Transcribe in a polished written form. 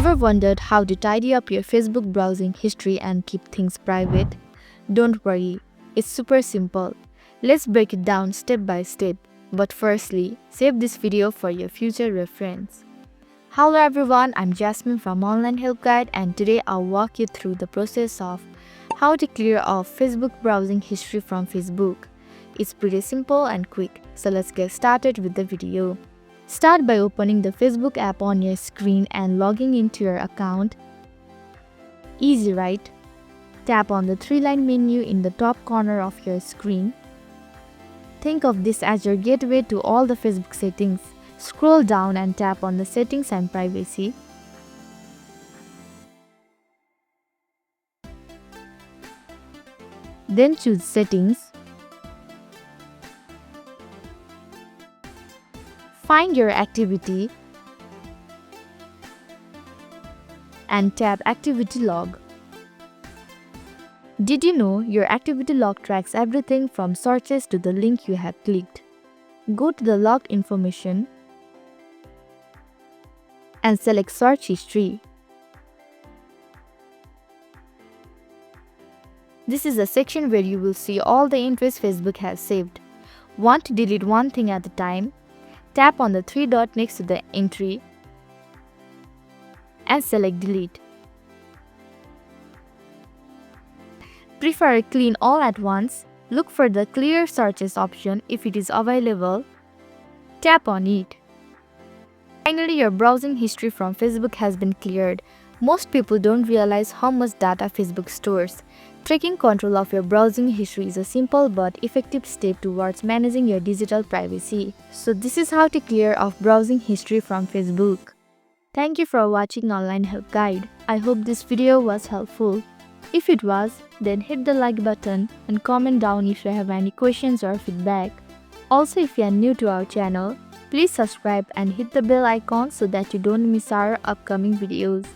Ever wondered how to tidy up your Facebook browsing history and keep things private? Don't worry, it's super simple. Let's break it down step by step. But firstly, save this video for your future reference. Hello everyone, I'm Jasmine from Online Help Guide, and today I'll walk you through the process of how to clear off Facebook browsing history from Facebook. It's pretty simple and quick, so let's get started with the video. Start by opening the Facebook app on your screen and logging into your account. Easy, right? Tap on the three-line menu in the top corner of your screen. Think of this as your gateway to all the Facebook settings. Scroll down and tap on the Settings and Privacy. Then choose Settings. Find your activity and tap Activity Log. Did you know your activity log tracks everything from searches to the link you have clicked? Go to the logged information and select Search History. This is a section where you will see all the entries Facebook has saved. Want to delete one thing at a time? Tap on the three dots next to the entry and select Delete. Prefer clean all at once? Look for the Clear Searches option. If it is available, tap on it. Finally, your browsing history from Facebook has been cleared. Most people don't realize how much data Facebook stores. Taking control of your browsing history is a simple but effective step towards managing your digital privacy. So this is how to clear off browsing history from Facebook. Thank you for watching Online Help Guide. I hope this video was helpful. If it was, then hit the like button and comment down if you have any questions or feedback. Also, if you are new to our channel, please subscribe and hit the bell icon so that you don't miss our upcoming videos.